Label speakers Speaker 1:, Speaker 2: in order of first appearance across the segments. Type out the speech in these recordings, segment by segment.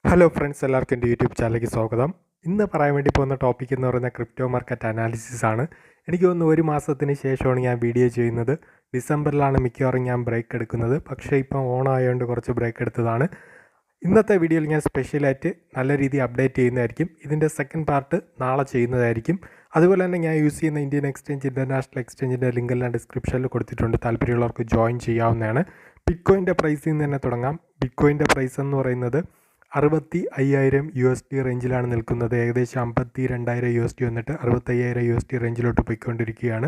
Speaker 1: Hello friends, എല്ലാവർക്കും എൻ്റെ YouTube ചാനലിലേക്ക് സ്വാഗതം. ഇന്ന് പറയാൻ വേണ്ടി പോകുന്ന ടോപ്പിക് എന്ന് പറയുന്ന ക്രിപ്റ്റോ മാർക്കറ്റ് അനാലിസിസ് ആണ്. എനിക്ക് തോന്നുന്നു ഒരു മാസത്തിന് ശേഷമാണ് ഞാൻ വീഡിയോ ചെയ്യുന്നത്. ഡിസംബറിലാണ് മിക്കവാറും ഞാൻ ബ്രേക്ക് എടുക്കുന്നത്. പക്ഷേ ഇപ്പം ഓണായതുകൊണ്ട് കുറച്ച് ബ്രേക്ക് എടുത്തതാണ്. ഇന്നത്തെ വീഡിയോയിൽ ഞാൻ സ്പെഷ്യലായിട്ട് നല്ല രീതിയിൽ അപ്ഡേറ്റ് ചെയ്യുന്നതായിരിക്കും. ഇതിൻ്റെ സെക്കൻഡ് പാർട്ട് നാളെ ചെയ്യുന്നതായിരിക്കും. അതുപോലെ തന്നെ ഞാൻ യൂസ് ചെയ്യുന്ന ഇന്ത്യൻ എക്സ്ചേഞ്ച്, ഇൻ്റർനാഷണൽ എക്സ്ചേഞ്ചിൻ്റെ ലിങ്കെല്ലാം ഡിസ്ക്രിപ്ഷനിൽ കൊടുത്തിട്ടുണ്ട്. താല്പര്യമുള്ളവർക്ക് ജോയിൻ ചെയ്യാവുന്നതാണ്. ബിറ്റ്കോയിൻ്റെ പ്രൈസിൽ നിന്ന് തന്നെ തുടങ്ങാം. ബിറ്റ്കോയിൻ്റെ പ്രൈസ് എന്ന് പറയുന്നത് $65,000 റേഞ്ചിലാണ് നിൽക്കുന്നത്. ഏകദേശം $52,000 വന്നിട്ട് $65,000 റേഞ്ചിലോട്ട് പോയിക്കൊണ്ടിരിക്കുകയാണ്.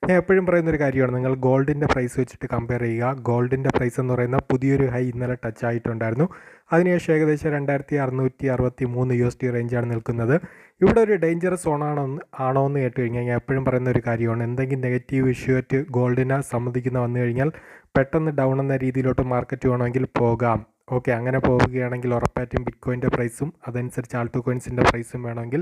Speaker 1: ഞാൻ എപ്പോഴും പറയുന്നൊരു കാര്യമാണ്, നിങ്ങൾ ഗോൾഡിൻ്റെ പ്രൈസ് വെച്ചിട്ട് കമ്പയർ ചെയ്യുക. ഗോൾഡിൻ്റെ പ്രൈസ് എന്ന് പറയുന്ന പുതിയൊരു ഹൈ ഇന്നലെ ടച്ച് ആയിട്ടുണ്ടായിരുന്നു. അതിനുശേഷം ഏകദേശം $2,663 റേഞ്ചാണ് നിൽക്കുന്നത്. ഇവിടെ ഒരു ഡേഞ്ചറസ് ആണോ എന്ന് കേട്ട് കഴിഞ്ഞാൽ ഞാൻ എപ്പോഴും പറയുന്ന ഒരു കാര്യമാണ്, എന്തെങ്കിലും നെഗറ്റീവ് ഇഷ്യൂ ആയിട്ട് ഗോൾഡിനെ സമ്മതിക്കുന്ന വന്നു കഴിഞ്ഞാൽ പെട്ടെന്ന് ഡൗൺ എന്ന രീതിയിലോട്ട് മാർക്കറ്റ് വേണമെങ്കിൽ പോകാം. ഓക്കെ, അങ്ങനെ പോവുകയാണെങ്കിൽ ഉറപ്പായിട്ടും ബിറ്റ്കോയിൻ്റെ പ്രൈസും അതനുസരിച്ച് ആൾട്ടോ കോയിൻസിൻ്റെ പ്രൈസും വേണമെങ്കിൽ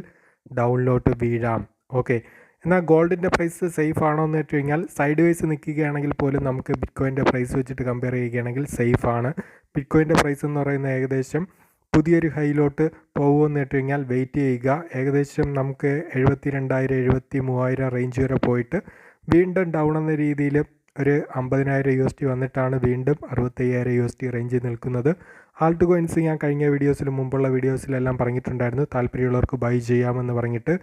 Speaker 1: ഡൗണിലോട്ട് വീഴാം. ഓക്കെ, എന്നാൽ ഗോൾഡിൻ്റെ പ്രൈസ് സേഫ് ആണോ എന്ന് വെച്ച് കഴിഞ്ഞാൽ സൈഡ് വൈസ് നിൽക്കുകയാണെങ്കിൽ പോലും നമുക്ക് ബിറ്റ്കോയിൻ്റെ പ്രൈസ് വെച്ചിട്ട് കമ്പയർ ചെയ്യുകയാണെങ്കിൽ സേഫ് ആണ്. ബിറ്റ്കോയിൻ്റെ പ്രൈസ് എന്ന് പറയുന്നത് ഏകദേശം പുതിയൊരു ഹൈയിലോട്ട് പോകുമെന്ന് വെച്ച് കഴിഞ്ഞാൽ വെയിറ്റ് ചെയ്യുക. ഏകദേശം നമുക്ക് 72,000 73,000 റേഞ്ച് വരെ പോയിട്ട് വീണ്ടും ഡൗൺ എന്ന രീതിയിൽ ഒരു $50,000 വന്നിട്ടാണ് വീണ്ടും $65,000 റേഞ്ചിൽ നിൽക്കുന്നത്. ആൾട്ട് കോയിൻസ് ഞാൻ കഴിഞ്ഞ വീഡിയോസിലും മുമ്പുള്ള വീഡിയോസിലെല്ലാം പറഞ്ഞിട്ടുണ്ടായിരുന്നു, താല്പര്യമുള്ളവർക്ക് ബൈ ചെയ്യാമെന്ന് പറഞ്ഞിട്ട്.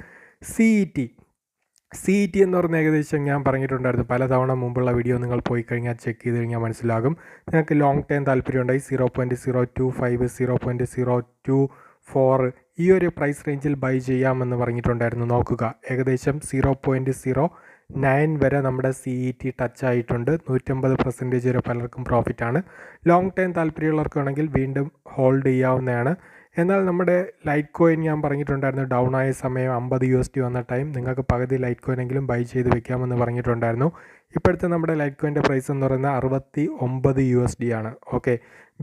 Speaker 1: സി ഇ ടി എന്ന് പറഞ്ഞ ഏകദേശം ഞാൻ പറഞ്ഞിട്ടുണ്ടായിരുന്നു പലതവണ മുമ്പുള്ള വീഡിയോ. നിങ്ങൾ പോയി കഴിഞ്ഞാൽ ചെക്ക് ചെയ്ത് കഴിഞ്ഞാൽ മനസ്സിലാകും. നിങ്ങൾക്ക് ലോങ് ടൈം താല്പര്യമുണ്ടായി 0.025 0.024 ഈ ഒരു പ്രൈസ് റേഞ്ചിൽ ബൈ ചെയ്യാമെന്ന് പറഞ്ഞിട്ടുണ്ടായിരുന്നു. നോക്കുക, ഏകദേശം 0.09 വരെ നമ്മുടെ സി ഇ ടി ടച്ച് ആയിട്ടുണ്ട്. 150% വരെ പലർക്കും പ്രോഫിറ്റാണ്. ലോങ് ടൈം താല്പര്യമുള്ളവർക്ക് വേണമെങ്കിൽ വീണ്ടും ഹോൾഡ് ചെയ്യാവുന്നതാണ്. എന്നാൽ നമ്മുടെ ലൈറ്റ് കോയിൻ ഞാൻ പറഞ്ഞിട്ടുണ്ടായിരുന്നു, ഡൗൺ ആയ സമയം $50 വന്ന ടൈം നിങ്ങൾക്ക് പകുതി ലൈറ്റ് കോയിനെങ്കിലും ബൈ ചെയ്ത് വെക്കാമെന്ന് പറഞ്ഞിട്ടുണ്ടായിരുന്നു. ഇപ്പോഴത്തെ നമ്മുടെ ലൈറ്റ് കോയിൻ്റെ പ്രൈസ് എന്ന് പറയുന്നത് $69 ആണ്. ഓക്കെ,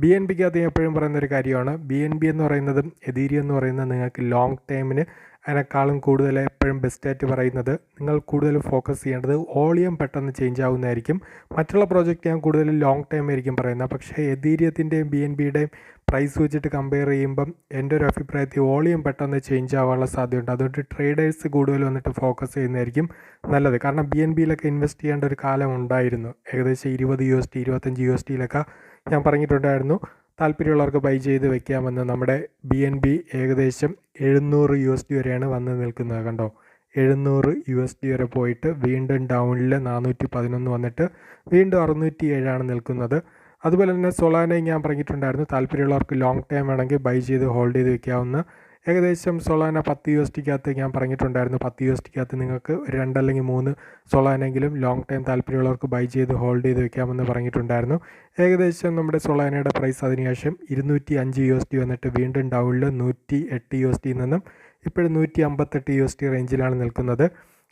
Speaker 1: ബി എൻ ബിക്ക് അത് എപ്പോഴും പറയുന്നൊരു കാര്യമാണ്. ബി എൻ ബി എന്ന് പറയുന്നതും എതീരിയം എന്ന് പറയുന്നത് നിങ്ങൾക്ക് ലോങ് ടൈമിന് അതിനേക്കാളും കൂടുതൽ എപ്പോഴും ബെസ്റ്റായിട്ട് പറയുന്നത് നിങ്ങൾ കൂടുതൽ ഫോക്കസ് ചെയ്യേണ്ടത് വോളിയം പെട്ടെന്ന് ചേഞ്ച് ആവുന്നതായിരിക്കും. മറ്റുള്ള പ്രോജക്റ്റ് ഞാൻ കൂടുതൽ ലോങ് ടൈം ആയിരിക്കും പറയുന്നത്. പക്ഷേ എതീരിയത്തിൻ്റെയും ബി എൻ ബിയുടെയും പ്രൈസ് വെച്ചിട്ട് കമ്പയർ ചെയ്യുമ്പം എൻ്റെ ഒരു അഭിപ്രായത്തിൽ വോളിയം പെട്ടെന്ന് ചേഞ്ച് ആവാനുള്ള സാധ്യതയുണ്ട്. അതുകൊണ്ട് ട്രേഡേഴ്സ് കൂടുതൽ വന്നിട്ട് ഫോക്കസ് ചെയ്യുന്നതായിരിക്കും നല്ലത്. കാരണം ബി എൻ ബിയിലൊക്കെ ഇൻവെസ്റ്റ് ചെയ്യേണ്ട ഒരു കാലം ഉണ്ടായിരുന്നു. ഏകദേശം $20 $25 ഞാൻ പറഞ്ഞിട്ടുണ്ടായിരുന്നു താല്പര്യമുള്ളവർക്ക് ബൈ ചെയ്ത് വെക്കാമെന്ന്. നമ്മുടെ ബി എൻ ബി ഏകദേശം $700 വരെയാണ് വന്ന് നിൽക്കുന്നത്. കണ്ടോ, $700 വരെ പോയിട്ട് വീണ്ടും ഡൗണിൽ 411 വന്നിട്ട് വീണ്ടും 607 നിൽക്കുന്നത്. അതുപോലെ തന്നെ സൊളാനയും ഞാൻ പറഞ്ഞിട്ടുണ്ടായിരുന്നു, താല്പര്യമുള്ളവർക്ക് ലോങ് ടൈം വേണമെങ്കിൽ ബൈ ചെയ്ത് ഹോൾഡ് ചെയ്ത് വെക്കാവുന്ന. ഏകദേശം സൊളാന $10 ഞാൻ പറഞ്ഞിട്ടുണ്ടായിരുന്നു. $10 നിങ്ങൾക്ക് 2 അല്ലെങ്കിൽ 3 സൊളാനെങ്കിലും ലോങ് ടൈം താല്പര്യമുള്ളവർക്ക് ബൈ ചെയ്ത് ഹോൾഡ് ചെയ്ത് വെക്കാമെന്ന് പറഞ്ഞിട്ടുണ്ടായിരുന്നു. ഏകദേശം നമ്മുടെ സൊളാനയുടെ പ്രൈസ് അതിനുശേഷം $205 വന്നിട്ട് വീണ്ടും ഡൗണിൽ $108 നിന്നും ഇപ്പോഴും $158 റേഞ്ചിലാണ് നിൽക്കുന്നത്.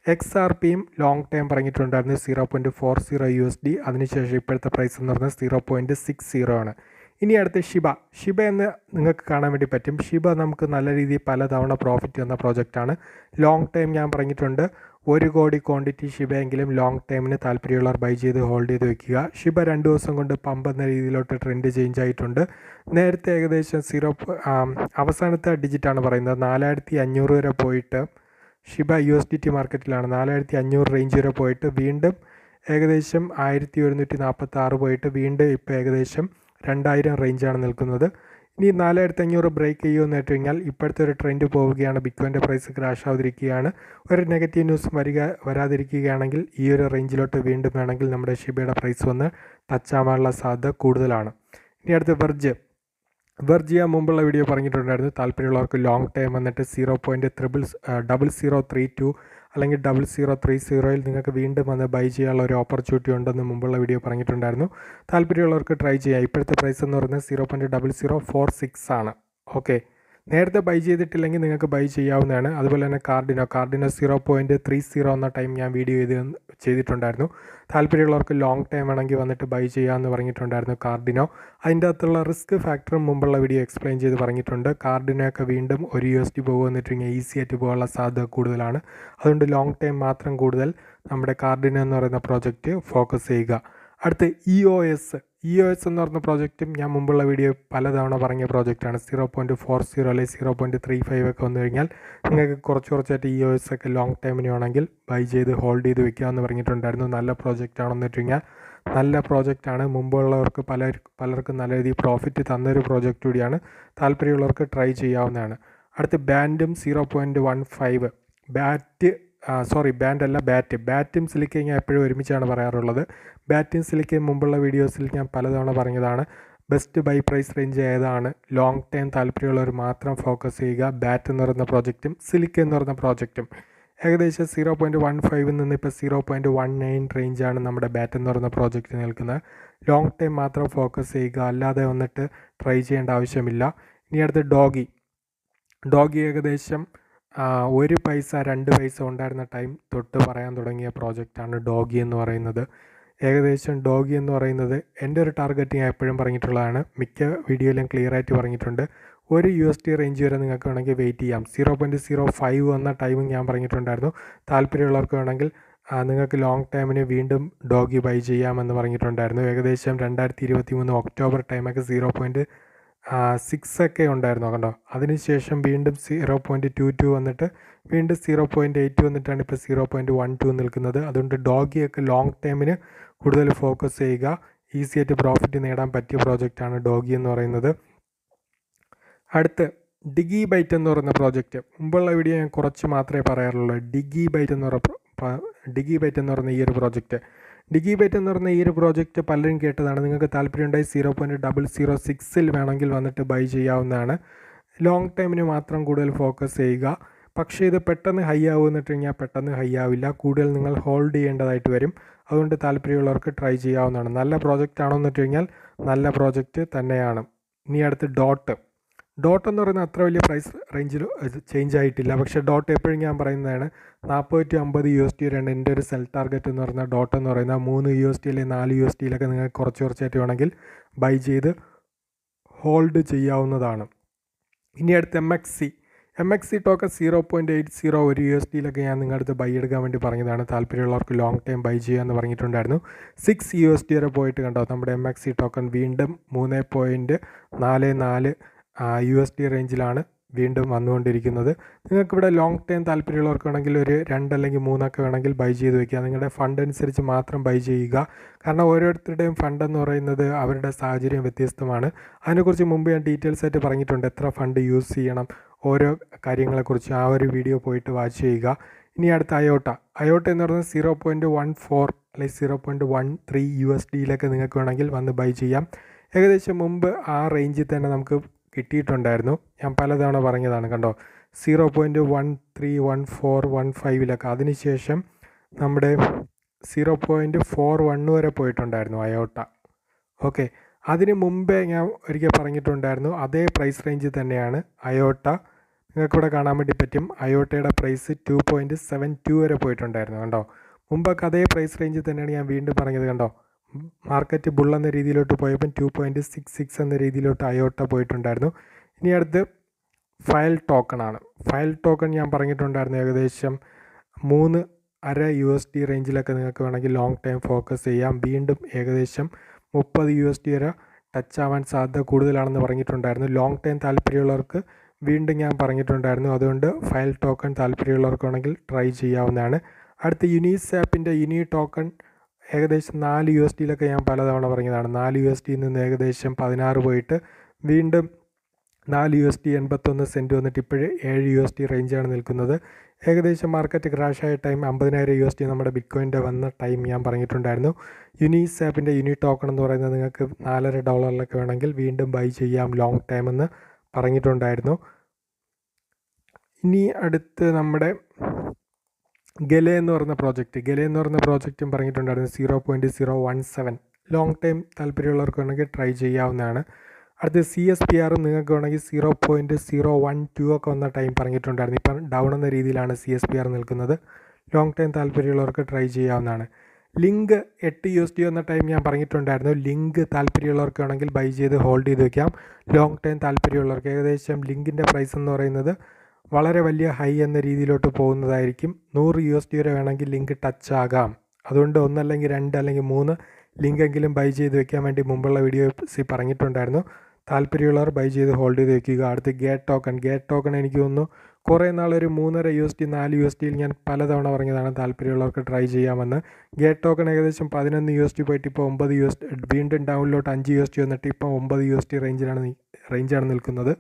Speaker 1: എക്സ് ആർ പിയും ലോങ് ടൈം പറഞ്ഞിട്ടുണ്ടായിരുന്നു $0.40. അതിനുശേഷം ഇപ്പോഴത്തെ പ്രൈസ് എന്ന് പറഞ്ഞാൽ 0.60 ആണ്. ഇനി അടുത്ത് ഷിബ എന്ന് നിങ്ങൾക്ക് കാണാൻ വേണ്ടി പറ്റും. ഷിബ നമുക്ക് നല്ല രീതിയിൽ പലതവണ പ്രോഫിറ്റ് വന്ന പ്രോജക്റ്റാണ്. ലോങ് ടൈം ഞാൻ പറഞ്ഞിട്ടുണ്ട് 1 കോടി ക്വാണ്ടിറ്റി ഷിബയെങ്കിലും ലോങ് ടൈമിന് താല്പര്യമുള്ളവർ ബൈ ചെയ്ത് ഹോൾഡ് ചെയ്ത് വെക്കുക. ഷിബ 2 ദിവസം കൊണ്ട് പമ്പ് എന്ന രീതിയിലോട്ട് ട്രെൻഡ് ചേഞ്ച് ആയിട്ടുണ്ട്. നേരത്തെ ഏകദേശം അവസാനത്തെ ഡിജിറ്റാണ് പറയുന്നത് 4,500 വരെ പോയിട്ട് ഷിബ USDT മാർക്കറ്റിലാണ് 4,500 റേഞ്ച് വരെ പോയിട്ട് വീണ്ടും ഏകദേശം 1,146 പോയിട്ട് വീണ്ടും ഇപ്പോൾ ഏകദേശം 2,000 റേഞ്ചാണ് നിൽക്കുന്നത്. ഇനി 4,500 ബ്രേക്ക് ചെയ്യുമെന്ന് വെച്ച് കഴിഞ്ഞാൽ ഇപ്പോഴത്തെ ഒരു ട്രെൻഡ് പോവുകയാണ്. ബിറ്റ്കോയിൻ്റെ പ്രൈസ് ക്രാഷ് ആവാതിരിക്കുകയാണ്. ഒരു നെഗറ്റീവ് ന്യൂസ് വരാതിരിക്കുകയാണെങ്കിൽ ഈ ഒരു റേഞ്ചിലോട്ട് വീണ്ടും വേണമെങ്കിൽ നമ്മുടെ ഷിബയുടെ പ്രൈസ് വന്ന് ടച്ച് ആവാനുള്ള സാധ്യത കൂടുതലാണ്. ഇനി അടുത്ത് വെർജ് ഞാൻ മുമ്പുള്ള വീഡിയോ പറഞ്ഞിട്ടുണ്ടായിരുന്നു, താല്പര്യമുള്ളവർക്ക് ലോങ് ടൈം വന്നിട്ട് 0.0032 അല്ലെങ്കിൽ 0030 നിങ്ങൾക്ക് വീണ്ടും വന്ന് ബൈ ചെയ്യാനുള്ള ഒരു ഓപ്പർച്യൂണിറ്റി ഉണ്ടെന്ന് മുമ്പുള്ള വീഡിയോ പറഞ്ഞിട്ടുണ്ടായിരുന്നു. താല്പര്യമുള്ളവർക്ക് ട്രൈ ചെയ്യാം. ഇപ്പോഴത്തെ പ്രൈസ് എന്ന് പറയുന്നത് 0.0046 ആണ്. ഓക്കെ, നേരത്തെ ബൈ ചെയ്തിട്ടില്ലെങ്കിൽ നിങ്ങൾക്ക് ബൈ ചെയ്യാവുന്നതാണ്. അതുപോലെ തന്നെ കാർഡിനോ 0.30 എന്ന ടൈം ഞാൻ വീഡിയോ ചെയ്തിട്ടുണ്ടായിരുന്നു. താല്പര്യമുള്ളവർക്ക് ലോങ് ടൈം വേണമെങ്കിൽ വന്നിട്ട് ബൈ ചെയ്യാമെന്ന് പറഞ്ഞിട്ടുണ്ടായിരുന്നു കാർഡിനോ. അതിൻ്റെ അകത്തുള്ള റിസ്ക് ഫാക്ടറും മുമ്പുള്ള വീഡിയോ എക്സ്പ്ലെയിൻ ചെയ്ത് പറഞ്ഞിട്ടുണ്ട്. കാർഡിനൊക്കെ വീണ്ടും $1 പോകുമെന്നിട്ടുണ്ടെങ്കിൽ ഈസി ആയിട്ട് പോകാനുള്ള സാധ്യത കൂടുതലാണ്. അതുകൊണ്ട് ലോങ് ടൈം മാത്രം കൂടുതൽ നമ്മുടെ കാർഡിനോ എന്ന് പറയുന്ന പ്രോജക്റ്റ് ഫോക്കസ് ചെയ്യുക. അടുത്ത് EOS എന്ന് പറഞ്ഞ പ്രോജക്റ്റും ഞാൻ മുമ്പുള്ള വീഡിയോ പലതവണ പറഞ്ഞ പ്രോജക്റ്റാണ്. 0.40 അല്ലെങ്കിൽ 0.35 ഒക്കെ വന്നു കഴിഞ്ഞാൽ നിങ്ങൾക്ക് കുറച്ചായിട്ട് EOS ഒക്കെ ലോങ് ടൈമിന് വേണമെങ്കിൽ ബൈ ചെയ്ത് ഹോൾഡ് ചെയ്ത് വെക്കാമെന്ന് പറഞ്ഞിട്ടുണ്ടായിരുന്നു. നല്ല പ്രോജക്റ്റാണെന്ന് വെച്ച് കഴിഞ്ഞാൽ നല്ല പ്രോജക്റ്റാണ്. മുമ്പുള്ളവർക്ക് പലർക്കും നല്ല രീതിയിൽ പ്രോഫിറ്റ് തന്നൊരു പ്രോജക്റ്റ് കൂടിയാണ്. താല്പര്യമുള്ളവർക്ക് ട്രൈ ചെയ്യാവുന്നതാണ്. അടുത്ത് ബാൻഡും 0.15 ബാറ്റും സിലിക്കയും ഞാൻ എപ്പോഴും ഒരുമിച്ചാണ് പറയാറുള്ളത്. ബാറ്റും സിലിക്കയും മുമ്പുള്ള വീഡിയോസിൽ ഞാൻ പലതവണ പറഞ്ഞതാണ്. ബെസ്റ്റ് ബൈ പ്രൈസ് റേഞ്ച് ഏതാണ്, ലോങ് ടൈം താല്പര്യമുള്ളവർ മാത്രം ഫോക്കസ് ചെയ്യുക. ബാറ്റ് എന്ന് പറയുന്ന പ്രോജക്റ്റും സിലിക്ക എന്ന് പറയുന്ന പ്രോജക്റ്റും ഏകദേശം 0.15 നിന്ന് ഇപ്പോൾ 0.19 റേഞ്ചാണ് നമ്മുടെ ബാറ്റ് എന്ന് പറയുന്ന പ്രോജക്റ്റ് നിൽക്കുന്നത്. ലോങ് ടൈം മാത്രം ഫോക്കസ് ചെയ്യുക, അല്ലാതെ വന്നിട്ട് ട്രൈ ചെയ്യേണ്ട ആവശ്യമില്ല. ഇനി അടുത്ത് ഡോഗി ഏകദേശം 1 പൈസ 2 പൈസ ഉണ്ടായിരുന്ന ടൈം തൊട്ട് പറയാൻ തുടങ്ങിയ പ്രോജക്റ്റാണ് ഡോഗി എന്ന് പറയുന്നത്. ഏകദേശം ഡോഗി എന്ന് പറയുന്നത് എൻ്റെ ഒരു ടാർഗറ്റ് ഞാൻ എപ്പോഴും പറഞ്ഞിട്ടുള്ളതാണ്. മിക്ക വീഡിയോയിലും ക്ലിയർ ആയിട്ട് പറഞ്ഞിട്ടുണ്ട്. $1 റേഞ്ച് വരെ നിങ്ങൾക്ക് വേണമെങ്കിൽ വെയിറ്റ് ചെയ്യാം. 0.05 വന്ന ടൈമും ഞാൻ പറഞ്ഞിട്ടുണ്ടായിരുന്നു. താല്പര്യമുള്ളവർക്ക് വേണമെങ്കിൽ നിങ്ങൾക്ക് ലോങ് ടൈമിന് വീണ്ടും ഡോഗി ബൈ ചെയ്യാമെന്ന് പറഞ്ഞിട്ടുണ്ടായിരുന്നു. ഏകദേശം 2023 ഒക്ടോബർ ടൈമൊക്കെ 0.6 ഒക്കെ ഉണ്ടായിരുന്നു കണ്ടോ. അതിനുശേഷം വീണ്ടും 0.22 വന്നിട്ട് വീണ്ടും 0.8 വന്നിട്ടാണ് ഇപ്പോൾ 0.12 നിൽക്കുന്നത്. അതുകൊണ്ട് ഡോഗിയൊക്കെ ലോങ് ടൈമിന് കൂടുതൽ ഫോക്കസ് ചെയ്യുക. ഈസി ആയിട്ട് പ്രോഫിറ്റ് നേടാൻ പറ്റിയ പ്രോജക്റ്റാണ് ഡോഗി എന്ന് പറയുന്നത്. അടുത്ത് ഡിഗിബൈറ്റ് എന്ന് പറയുന്ന പ്രോജക്റ്റ് മുമ്പുള്ള വീഡിയോ ഞാൻ കുറച്ച് മാത്രമേ പറയാറുള്ളൂ. ഡിഗിബൈറ്റ് എന്ന് പറയുന്ന ഈ ഒരു പ്രോജക്റ്റ് പലരും കേട്ടതാണ്. നിങ്ങൾക്ക് താല്പര്യമുണ്ടായി 0.006 വേണമെങ്കിൽ വന്നിട്ട് ബൈ ചെയ്യാവുന്നതാണ്. ലോങ് ടൈമിന് മാത്രം കൂടുതൽ ഫോക്കസ് ചെയ്യുക. പക്ഷേ ഇത് പെട്ടെന്ന് ഹൈ ആവുമെന്നിട്ട് കഴിഞ്ഞാൽ പെട്ടെന്ന് ഹൈ ആവില്ല. കൂടുതൽ നിങ്ങൾ ഹോൾഡ് ചെയ്യേണ്ടതായിട്ട് വരും. അതുകൊണ്ട് താല്പര്യമുള്ളവർക്ക് ട്രൈ ചെയ്യാവുന്നതാണ്. നല്ല പ്രോജക്റ്റ് ആണോ എന്ന് വെച്ച് കഴിഞ്ഞാൽ നല്ല പ്രോജക്റ്റ് തന്നെയാണ്. ഇനി അടുത്ത് ഡോട്ട് എന്ന് പറയുന്നത് അത്ര വലിയ പ്രൈസ് റേഞ്ചിൽ ചേഞ്ച് ആയിട്ടില്ല. പക്ഷേ ഡോട്ട് എപ്പോഴും ഞാൻ പറയുന്നതാണ്, $40-50 വരെയാണ് എൻ്റെ ഒരു സെൽ ടാർഗറ്റ് എന്ന് പറയുന്ന ഡോട്ട് എന്ന് പറയുന്നത്. $3 അല്ലെങ്കിൽ $4 നിങ്ങൾക്ക് കുറച്ചായിട്ട് വേണമെങ്കിൽ ബൈ ചെയ്ത് ഹോൾഡ് ചെയ്യാവുന്നതാണ്. ഇനി അടുത്ത് MXC ടോക്കൺ 0.80 $1 ഞാൻ നിങ്ങളുടെ അടുത്ത് ബൈ എടുക്കാൻ വേണ്ടി പറഞ്ഞതാണ്. താല്പര്യമുള്ളവർക്ക് ലോങ് ടൈം ബൈ ചെയ്യാമെന്ന് പറഞ്ഞിട്ടുണ്ടായിരുന്നു. $6 വരെ പോയിട്ട് കണ്ടോ നമ്മുടെ MXC ടോക്കൺ വീണ്ടും 3.44 USD റേഞ്ചിലാണ് വീണ്ടും വന്നുകൊണ്ടിരിക്കുന്നത്. നിങ്ങൾക്കിവിടെ ലോങ് ടൈം താല്പര്യമുള്ളവർക്ക് വേണമെങ്കിൽ ഒരു 2 അല്ലെങ്കിൽ 3 ഒക്കെ വേണമെങ്കിൽ ബൈ ചെയ്ത് വയ്ക്കുക. നിങ്ങളുടെ ഫണ്ട് അനുസരിച്ച് മാത്രം ബൈ ചെയ്യുക. കാരണം ഓരോരുത്തരുടെയും ഫണ്ട് എന്ന് പറയുന്നത് അവരുടെ സാഹചര്യം വ്യത്യസ്തമാണ്. അതിനെക്കുറിച്ച് മുമ്പ് ഞാൻ ഡീറ്റെയിൽസ് ആയിട്ട് പറഞ്ഞിട്ടുണ്ട്. എത്ര ഫണ്ട് യൂസ് ചെയ്യണം, ഓരോ കാര്യങ്ങളെക്കുറിച്ച് ആ ഒരു വീഡിയോ പോയിട്ട് വാച്ച് ചെയ്യുക. ഇനി അടുത്ത അയോട്ട എന്ന് പറയുന്നത് 0.14 അല്ലെങ്കിൽ 0.13 USD നിങ്ങൾക്ക് വേണമെങ്കിൽ വന്ന് ബൈ ചെയ്യാം. ഏകദേശം മുമ്പ് ആ റേഞ്ചിൽ തന്നെ നമുക്ക് കിട്ടിയിട്ടുണ്ടായിരുന്നു. ഞാൻ പലതവണ പറഞ്ഞതാണ് കണ്ടോ. 0.131415 അതിനുശേഷം നമ്മുടെ 0.41 വരെ പോയിട്ടുണ്ടായിരുന്നു അയോട്ട. ഓക്കെ, അതിന് മുമ്പേ ഞാൻ ഒരിക്കൽ പറഞ്ഞിട്ടുണ്ടായിരുന്നു അതേ പ്രൈസ് റേഞ്ചിൽ തന്നെയാണ് അയോട്ട. നിങ്ങൾക്കിവിടെ കാണാൻ വേണ്ടി പറ്റും. അയോട്ടയുടെ പ്രൈസ് 2.72 വരെ പോയിട്ടുണ്ടായിരുന്നു കണ്ടോ. മുമ്പൊക്കെ അതേ പ്രൈസ് റേഞ്ചിൽ തന്നെയാണ് ഞാൻ വീണ്ടും പറഞ്ഞത് കണ്ടോ. മാർക്കറ്റ് ബുൾ എന്ന രീതിയിലോട്ട് പോയപ്പോൾ 2.66 എന്ന രീതിയിലോട്ട് അയോട്ട പോയിട്ടുണ്ടായിരുന്നു. ഇനി അടുത്ത് ഫയൽ ടോക്കൺ ഞാൻ പറഞ്ഞിട്ടുണ്ടായിരുന്നു. ഏകദേശം 3.5 USD റേഞ്ചിലൊക്കെ നിങ്ങൾക്ക് വേണമെങ്കിൽ ലോങ് ടൈം ഫോക്കസ് ചെയ്യാം. വീണ്ടും ഏകദേശം $30 വരെ ടച്ച് ആവാൻ സാധ്യത കൂടുതലാണെന്ന് പറഞ്ഞിട്ടുണ്ടായിരുന്നു. ലോങ് ടൈം താല്പര്യമുള്ളവർക്ക് വീണ്ടും ഞാൻ പറഞ്ഞിട്ടുണ്ടായിരുന്നു. അതുകൊണ്ട് ഫയൽ ടോക്കൺ താല്പര്യമുള്ളവർക്ക് വേണമെങ്കിൽ ട്രൈ ചെയ്യാവുന്നതാണ്. അടുത്ത് യൂണിസാപ്പിൻ്റെ യൂനി ടോക്കൺ ഏകദേശം $4 ഞാൻ പലതവണ പറഞ്ഞതാണ്. $4 നിന്ന് ഏകദേശം 16 പോയിട്ട് വീണ്ടും $4.81 വന്നിട്ട് ഇപ്പോഴും $7 റേഞ്ചാണ് നിൽക്കുന്നത്. ഏകദേശം മാർക്കറ്റ് ക്രാഷായ ടൈം $50,000 നമ്മുടെ ബിറ്റ്കോയിൻ്റെ വന്ന ടൈം ഞാൻ പറഞ്ഞിട്ടുണ്ടായിരുന്നു. യൂണിസാപ്പിൻ്റെ യൂനി ടോക്കൺ എന്ന് പറയുന്നത് നിങ്ങൾക്ക് $4.5 വേണമെങ്കിൽ വീണ്ടും ബൈ ചെയ്യാം ലോങ് ടൈം എന്ന് പറഞ്ഞിട്ടുണ്ടായിരുന്നു. ഇനി അടുത്ത് നമ്മുടെ ഗലെ എന്ന് പറയുന്ന പ്രോജക്റ്റും പറഞ്ഞിട്ടുണ്ടായിരുന്നു. 0.017 ലോങ് ടൈം താല്പര്യമുള്ളവർക്ക് വേണമെങ്കിൽ ട്രൈ ചെയ്യാവുന്നതാണ്. അടുത്ത് CSPR നിങ്ങൾക്ക് വേണമെങ്കിൽ 0.012 ഒക്കെ വന്ന ടൈം പറഞ്ഞിട്ടുണ്ടായിരുന്നു. ഇപ്പം ഡൗൺ എന്ന രീതിയിലാണ് CSPR നിൽക്കുന്നത്. ലോങ് ടൈം താല്പര്യമുള്ളവർക്ക് ട്രൈ ചെയ്യാവുന്നതാണ്. ലിങ്ക് $8 എന്ന ടൈം ഞാൻ പറഞ്ഞിട്ടുണ്ടായിരുന്നു. ലിങ്ക് താല്പര്യമുള്ളവർക്ക് വേണമെങ്കിൽ ബൈ ചെയ്ത് ഹോൾഡ് ചെയ്ത് വയ്ക്കാം. ലോങ് ടൈം താല്പര്യമുള്ളവർക്ക് ഏകദേശം ലിങ്കിൻ്റെ പ്രൈസ് എന്ന് പറയുന്നത് വളരെ വലിയ ഹൈ എന്ന രീതിയിലോട്ട് പോകുന്നതായിരിക്കും. $100 വരെ വേണമെങ്കിൽ ലിങ്ക് ടച്ച് ആകാം. അതുകൊണ്ട് 1 അല്ലെങ്കിൽ 2 അല്ലെങ്കിൽ 3 ലിങ്കെങ്കിലും ബൈ ചെയ്ത് വെക്കാൻ വേണ്ടി മുമ്പുള്ള വീഡിയോസിൽ പറഞ്ഞിട്ടുണ്ടായിരുന്നു. താല്പര്യമുള്ളവർ ബൈ ചെയ്ത് ഹോൾഡ് ചെയ്ത് വെക്കുക. അടുത്ത് ഗേറ്റ് ടോക്കൺ എനിക്ക് തോന്നുന്നു കുറേ നാളൊരു 3.5 USD 4 USDയിൽ ഞാൻ പലതവണ പറഞ്ഞതാണ് താല്പര്യമുള്ളവർക്ക് ട്രൈ ചെയ്യാമെന്ന്. ഗേറ്റ് ടോക്കൺ ഏകദേശം 11 USD പോയിട്ട് ഇപ്പോൾ 9 USD, വീണ്ടും ഡൗണിലോട്ട് 5 USD വന്നിട്ട് ഇപ്പോൾ 9 USD റേഞ്ചാണ് നിൽക്കുന്നത്.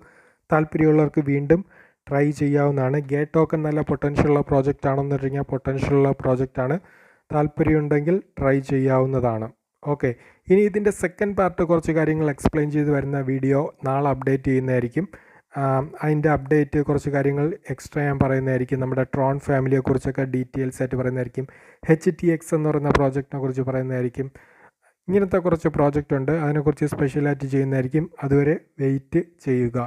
Speaker 1: താല്പര്യമുള്ളവർക്ക് വീണ്ടും ട്രൈ ചെയ്യാവുന്നതാണ്. ഗേറ്റ് ടോക്കൺ നല്ല പൊട്ടൻഷ്യലുള്ള പ്രോജക്റ്റ് ആണെന്ന് പറഞ്ഞാൽ പൊട്ടൻഷ്യലുള്ള പ്രോജക്റ്റാണ്. താല്പര്യമുണ്ടെങ്കിൽ ട്രൈ ചെയ്യാവുന്നതാണ്. ഓക്കെ, ഇനി ഇതിൻ്റെ സെക്കൻഡ് പാർട്ട് കുറച്ച് കാര്യങ്ങൾ എക്സ്പ്ലെയിൻ ചെയ്ത് വരുന്ന വീഡിയോ നാളെ അപ്ഡേറ്റ് ചെയ്യുന്നതായിരിക്കും. അതിൻ്റെ അപ്ഡേറ്റ് കുറച്ച് കാര്യങ്ങൾ എക്സ്ട്രാ ഞാൻ പറയുന്നതായിരിക്കും. നമ്മുടെ ട്രോൺ ഫാമിലിയെക്കുറിച്ചൊക്കെ ഡീറ്റെയിൽസ് ആയിട്ട് പറയുന്നതായിരിക്കും. HTX എന്ന് പറയുന്ന പ്രോജക്റ്റിനെ കുറിച്ച് പറയുന്നതായിരിക്കും. ഇങ്ങനത്തെ കുറച്ച് പ്രോജക്റ്റ് ഉണ്ട്, അതിനെക്കുറിച്ച് സ്പെഷ്യലായിട്ട് ചെയ്യുന്നതായിരിക്കും. അതുവരെ വെയിറ്റ് ചെയ്യുക.